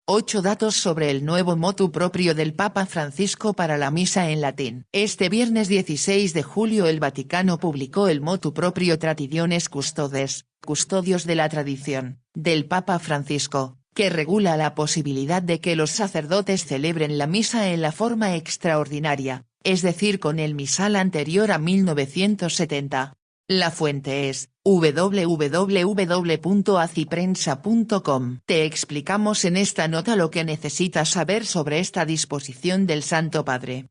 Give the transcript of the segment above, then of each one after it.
8 datos sobre el nuevo motu proprio del Papa Francisco para la misa en latín. Este viernes 16 de julio el Vaticano publicó el motu proprio Traditiones Custodes, custodios de la tradición, del Papa Francisco, que regula la posibilidad de que los sacerdotes celebren la misa en la forma extraordinaria, es decir con el misal anterior a 1970. La fuente es www.aciprensa.com. Te explicamos en esta nota lo que necesitas saber sobre esta disposición del Santo Padre.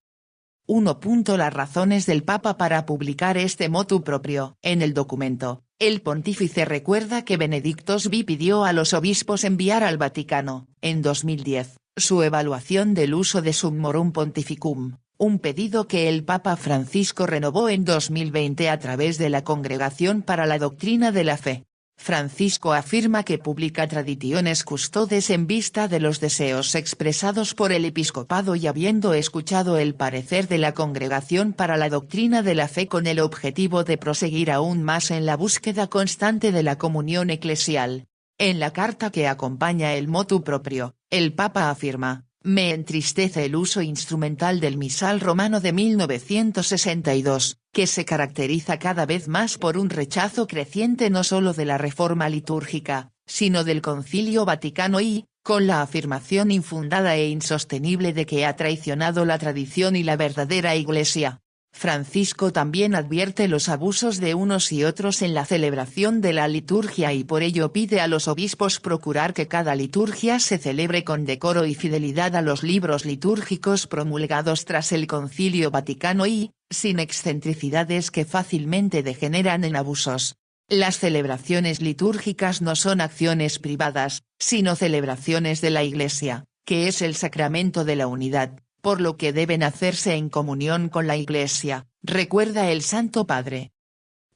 1. Las razones del Papa para publicar este motu proprio. En el documento, el pontífice recuerda que Benedicto XVI pidió a los obispos enviar al Vaticano, en 2010, su evaluación del uso de Summorum Pontificum, un pedido que el Papa Francisco renovó en 2020 a través de la Congregación para la Doctrina de la Fe. Francisco afirma que publica Traditiones Custodes en vista de los deseos expresados por el episcopado y habiendo escuchado el parecer de la Congregación para la Doctrina de la Fe con el objetivo de proseguir aún más en la búsqueda constante de la comunión eclesial. En la carta que acompaña el motu proprio, el Papa afirma: me entristece el uso instrumental del misal romano de 1962, que se caracteriza cada vez más por un rechazo creciente no solo de la reforma litúrgica, sino del Concilio Vaticano y, con la afirmación infundada e insostenible de que ha traicionado la tradición y la verdadera Iglesia. Francisco también advierte los abusos de unos y otros en la celebración de la liturgia y por ello pide a los obispos procurar que cada liturgia se celebre con decoro y fidelidad a los libros litúrgicos promulgados tras el Concilio Vaticano y, sin excentricidades que fácilmente degeneran en abusos. Las celebraciones litúrgicas no son acciones privadas, sino celebraciones de la Iglesia, que es el sacramento de la unidad, por lo que deben hacerse en comunión con la Iglesia, recuerda el Santo Padre.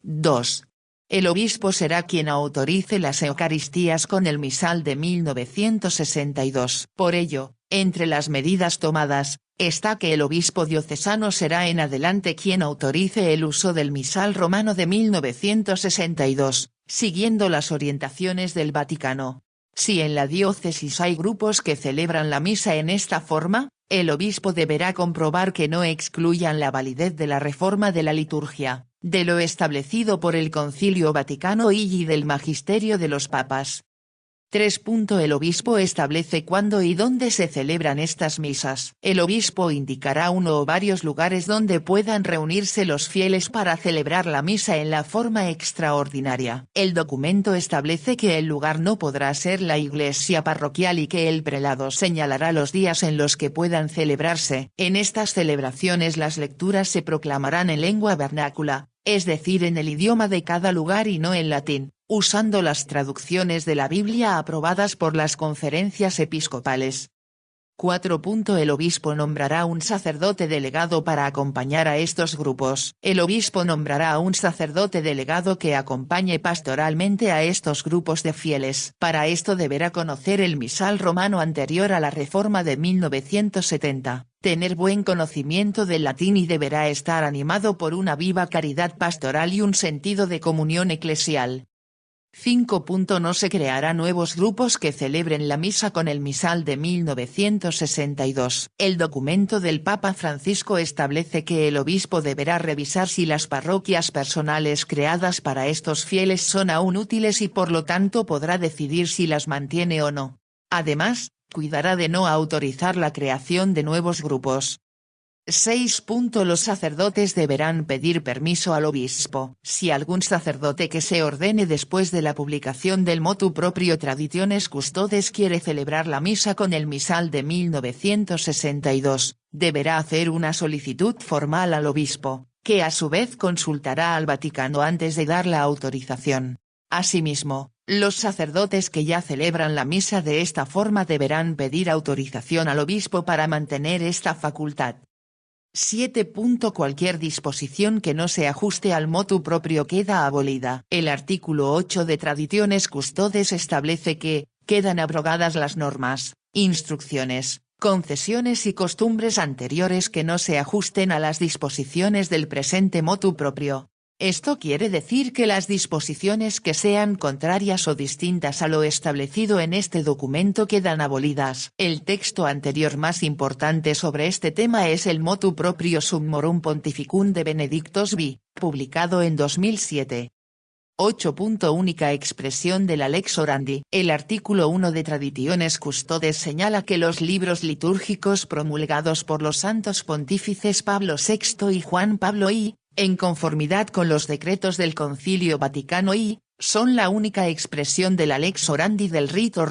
2. El obispo será quien autorice las Eucaristías con el misal de 1962. Por ello, entre las medidas tomadas, está que el obispo diocesano será en adelante quien autorice el uso del misal romano de 1962, siguiendo las orientaciones del Vaticano. Si en la diócesis hay grupos que celebran la misa en esta forma, el obispo deberá comprobar que no excluyan la validez de la reforma de la liturgia, de lo establecido por el Concilio Vaticano y del magisterio de los papas. 3. El obispo establece cuándo y dónde se celebran estas misas. El obispo indicará uno o varios lugares donde puedan reunirse los fieles para celebrar la misa en la forma extraordinaria. El documento establece que el lugar no podrá ser la iglesia parroquial y que el prelado señalará los días en los que puedan celebrarse. En estas celebraciones las lecturas se proclamarán en lengua vernácula, es decir en el idioma de cada lugar y no en latín, usando las traducciones de la Biblia aprobadas por las conferencias episcopales. 4. El obispo nombrará un sacerdote delegado para acompañar a estos grupos. El obispo nombrará a un sacerdote delegado que acompañe pastoralmente a estos grupos de fieles. Para esto deberá conocer el misal romano anterior a la reforma de 1970, tener buen conocimiento del latín y deberá estar animado por una viva caridad pastoral y un sentido de comunión eclesial. 5. No se creará nuevos grupos que celebren la misa con el misal de 1962. El documento del Papa Francisco establece que el obispo deberá revisar si las parroquias personales creadas para estos fieles son aún útiles y por lo tanto podrá decidir si las mantiene o no. Además, cuidará de no autorizar la creación de nuevos grupos. 6. Los sacerdotes deberán pedir permiso al obispo. Si algún sacerdote que se ordene después de la publicación del motu proprio Traditiones Custodes quiere celebrar la misa con el misal de 1962, deberá hacer una solicitud formal al obispo, que a su vez consultará al Vaticano antes de dar la autorización. Asimismo, los sacerdotes que ya celebran la misa de esta forma deberán pedir autorización al obispo para mantener esta facultad. 7. Cualquier disposición que no se ajuste al motu proprio queda abolida. El artículo 8 de Traditiones Custodes establece que, quedan abrogadas las normas, instrucciones, concesiones y costumbres anteriores que no se ajusten a las disposiciones del presente motu proprio. Esto quiere decir que las disposiciones que sean contrarias o distintas a lo establecido en este documento quedan abolidas. El texto anterior más importante sobre este tema es el Motu Proprio Summorum Pontificum de Benedictus V, publicado en 2007. 8. Única expresión de la Lex Orandi. El artículo 1 de Traditiones Custodes señala que los libros litúrgicos promulgados por los santos pontífices Pablo VI y Juan Pablo I, en conformidad con los decretos del Concilio Vaticano I, son la única expresión de la Lex Orandi del rito